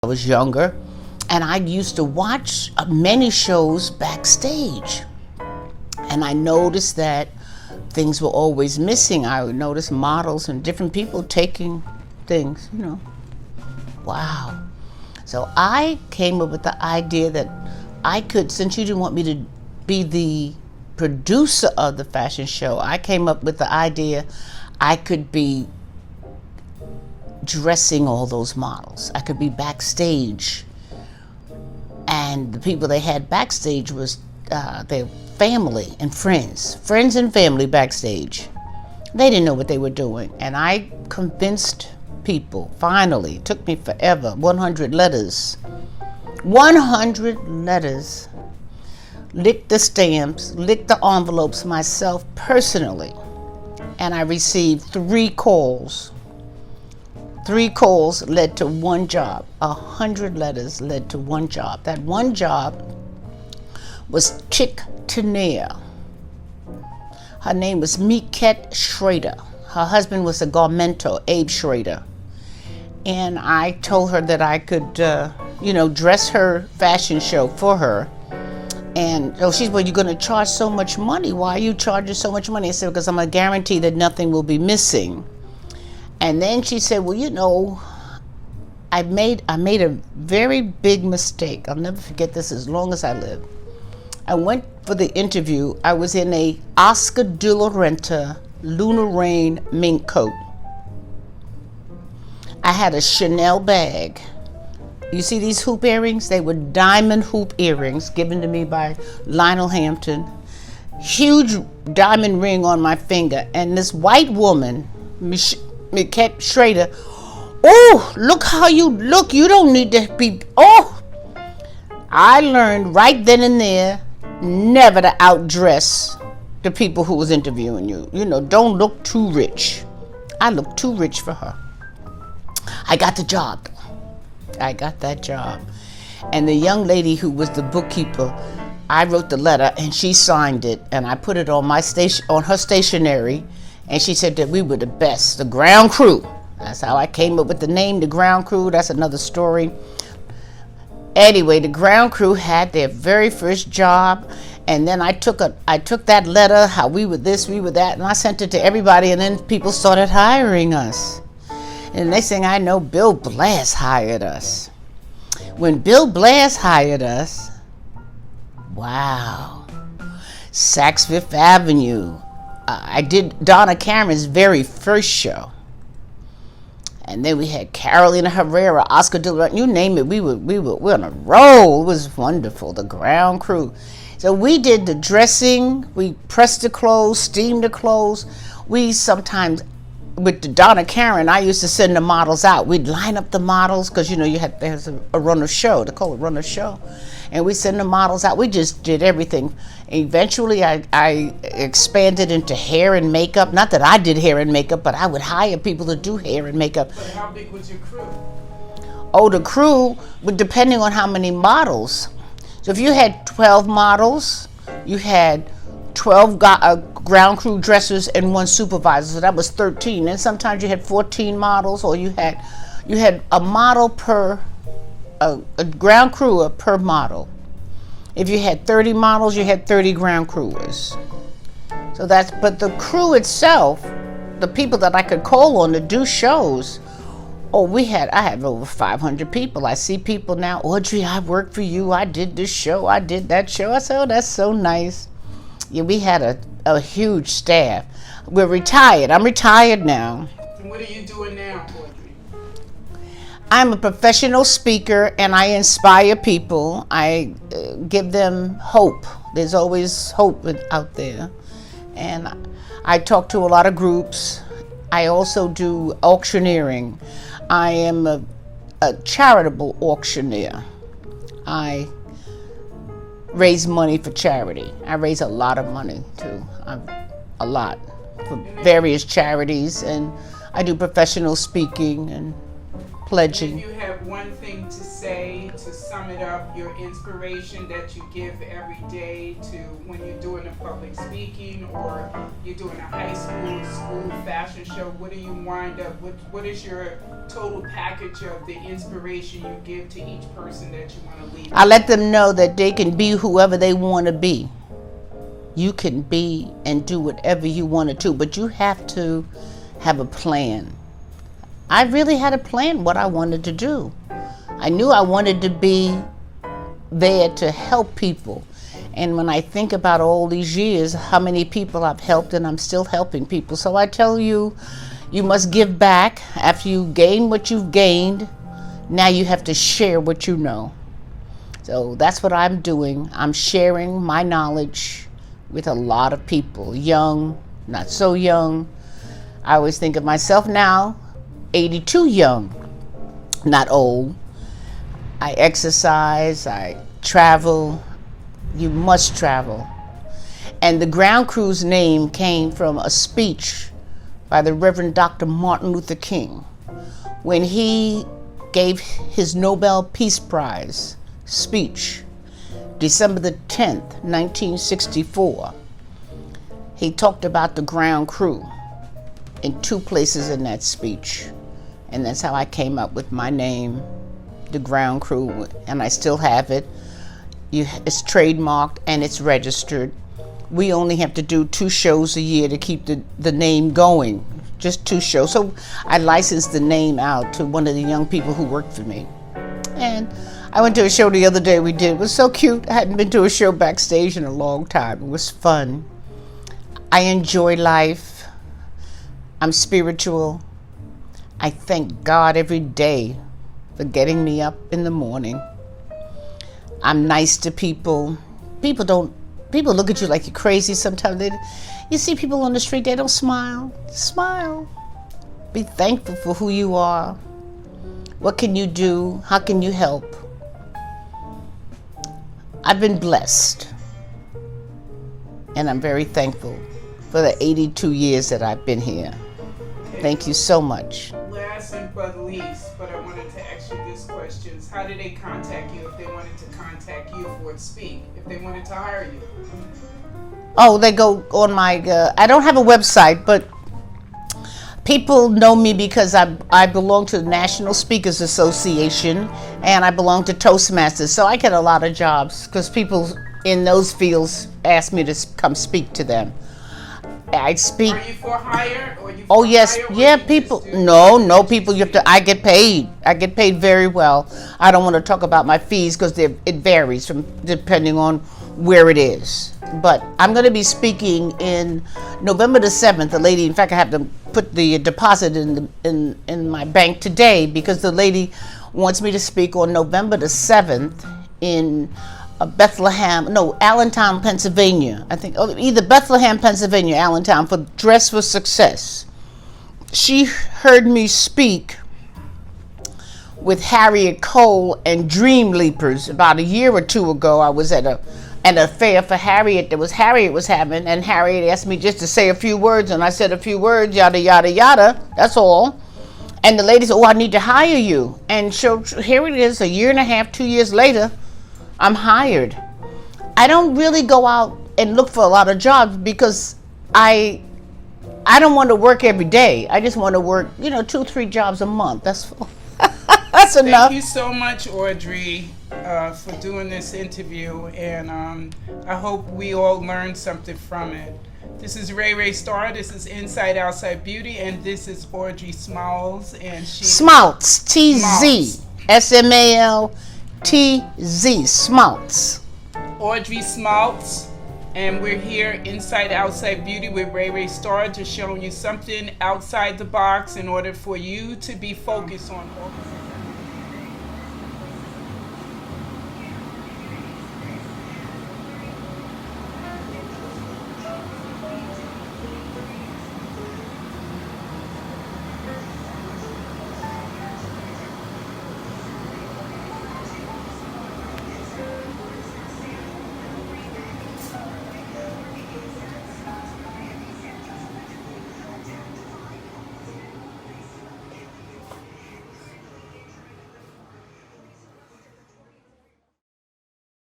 I was younger, and I used to watch many shows backstage. And I noticed that things were always missing. I would notice models and different people taking things, Wow. So I came up with the idea that I could, since you didn't want me to be the producer of the fashion show, I came up with the idea I could be dressing all those models. I could be backstage. And the people they had backstage was their family and friends. Friends and family backstage. They didn't know what they were doing. And I convinced people, finally, it took me forever, 100 letters. 100 letters. Licked the stamps, licked the envelopes myself personally. And I received 3 calls. 3 calls led to one job. 100 letters led to one job. That one job was Chick Preneur. Her name was Miket Schrader. Her husband was a garmenter, Abe Schrader. And I told her that I could, dress her fashion show for her. And she said, well, you're going to charge so much money. Why are you charging so much money? I said, because I'm going to guarantee that nothing will be missing. And then she said, well, I made a very big mistake. I'll never forget this as long as I live. I went for the interview. I was in a Oscar de la Renta Lunar Rain mink coat. I had a Chanel bag. You see these hoop earrings? They were diamond hoop earrings given to me by Lionel Hampton. Huge diamond ring on my finger. And this white woman, Miket Schrader, oh, look how you look. You don't need to be, I learned right then and there never to outdress the people who was interviewing you. Don't look too rich. I looked too rich for her. I got the job. I got that job. And the young lady who was the bookkeeper, I wrote the letter and she signed it, and I put it on her stationery. And she said that we were the best, the ground crew. That's how I came up with the name, the ground crew. That's another story. Anyway, the ground crew had their very first job. And then I took that letter, how we were this, we were that, and I sent it to everybody. And then people started hiring us. And the next thing I know, Bill Blass hired us. When Bill Blass hired us, wow. Saks Fifth Avenue. I did Donna Cameron's very first show. And then we had Carolina Herrera, Oscar de la Renta, you name it, we were on a roll. It was wonderful, the ground crew. So we did the dressing, we pressed the clothes, steamed the clothes. We sometimes, with the Donna Karen, I used to send the models out. We'd line up the models, because there's a runner show, they call it runner show. And we send the models out. We just did everything. Eventually, I expanded into hair and makeup. Not that I did hair and makeup, but I would hire people to do hair and makeup. But how big was your crew? Oh, the crew, depending on how many models. So if you had 12 models, you had 12 ground crew dressers and 1 supervisor. So that was 13. And sometimes you had 14 models, or you had a model per a ground crewer per model. If you had 30 models, you had 30 ground crewers. So but the crew itself, the people that I could call on to do shows, I had over 500 people. I see people now, Audrey, I worked for you. I did this show. I did that show. I said, oh, that's so nice. Yeah, we had a huge staff. We're retired. I'm retired now. And what are you doing now, Audrey? I'm a professional speaker, and I inspire people. I give them hope. There's always hope out there. And I talk to a lot of groups. I also do auctioneering. I am a charitable auctioneer. I raise money for charity. I raise a lot of money, too. A lot for various charities. And I do professional speaking and pledging. If you have one thing to say to sum it up, your inspiration that you give every day to when you're doing a public speaking or you're doing a high school fashion show, what do you wind up? What is your total package of the inspiration you give to each person that you want to leave? I let them know that they can be whoever they want to be. You can be and do whatever you want to do, but you have to have a plan. I really had a plan what I wanted to do. I knew I wanted to be there to help people. And when I think about all these years, how many people I've helped, and I'm still helping people. So I tell you, you must give back. After you gain what you've gained, now you have to share what you know. So that's what I'm doing. I'm sharing my knowledge with a lot of people, young, not so young. I always think of myself now, 82 young, not old. I exercise, I travel. You must travel. And the ground crew's name came from a speech by the Reverend Dr. Martin Luther King when he gave his Nobel Peace Prize speech, December the 10th, 1964. He talked about the ground crew in 2 places in that speech. And that's how I came up with my name, the ground crew, and I still have it. It's trademarked and it's registered. We only have to do 2 shows a year to keep the name going, just 2 shows. So I licensed the name out to one of the young people who worked for me. And I went to a show the other day we did. It was so cute. I hadn't been to a show backstage in a long time. It was fun. I enjoy life. I'm spiritual. I thank God every day for getting me up in the morning. I'm nice to people. People look at you like you're crazy sometimes. You see people on the street, they don't smile. Smile. Be thankful for who you are. What can you do? How can you help? I've been blessed. And I'm very thankful for the 82 years that I've been here. Okay. Thank you so much. Last but least, but I wanted to ask you this question. How did they contact you if they wanted to contact you for Speak, if they wanted to hire you? Oh, they go on my, I don't have a website, but people know me because I belong to the National Speakers Association and I belong to Toastmasters. So I get a lot of jobs because people in those fields ask me to come speak to them. I speak. Are you for hire or you? Oh yes, yeah. People. No. People. You have to. I get paid. I get paid very well. I don't want to talk about my fees because it varies from depending on where it is. But I'm going to be speaking in November the 7th. The lady, in fact, I have to put the deposit in my bank today because the lady wants me to speak on November the 7th in Allentown, Pennsylvania. I think either Bethlehem, Pennsylvania, Allentown, for Dress for Success. She heard me speak with Harriet Cole and Dream Leapers about a year or 2 ago. I was at an affair for Harriet Harriet was having, and Harriet asked me just to say a few words, and I said a few words, yada yada yada. That's all. And the lady said, "Oh, I need to hire you." And so here it is, a year and a half, 2 years later. I'm hired. I don't really go out and look for a lot of jobs because I don't want to work every day. I just want to work, 2-3 jobs a month. That's enough. Thank you so much, Audrey, for doing this interview, and I hope we all learned something from it. This is Ray Star. This is Inside Outside Beauty, and this is Audrey Smaltz, and she Smaltz, T-Z, S-M-A-L-T-Z, Smaltz. Audrey Smaltz, and we're here Inside Outside Beauty with Ray Star, just showing you something outside the box in order for you to be focused on.